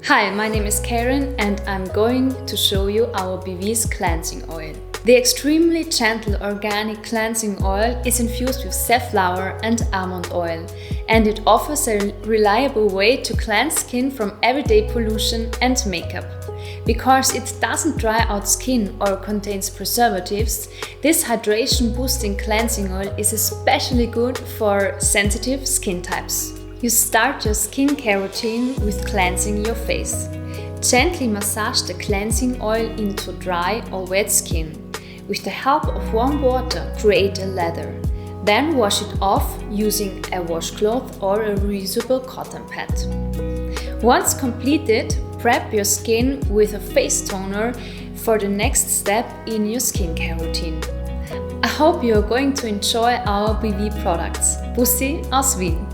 Hi, my name is Karen and I'm going to show you our BEEVIE's cleansing oil. The extremely gentle organic cleansing oil is infused with safflower and almond oil, and it offers a reliable way to cleanse skin from everyday pollution and makeup. Because it doesn't dry out skin or contains preservatives, this hydration boosting cleansing oil is especially good for sensitive skin types. You start your skincare routine with cleansing your face. Gently massage the cleansing oil into dry or wet skin. With the help of warm water, create a lather. Then wash it off using a washcloth or a reusable cotton pad. Once completed, prep your skin with a face toner for the next step in your skincare routine. I hope you are going to enjoy our BEEVIE products. Bussi aus Wien!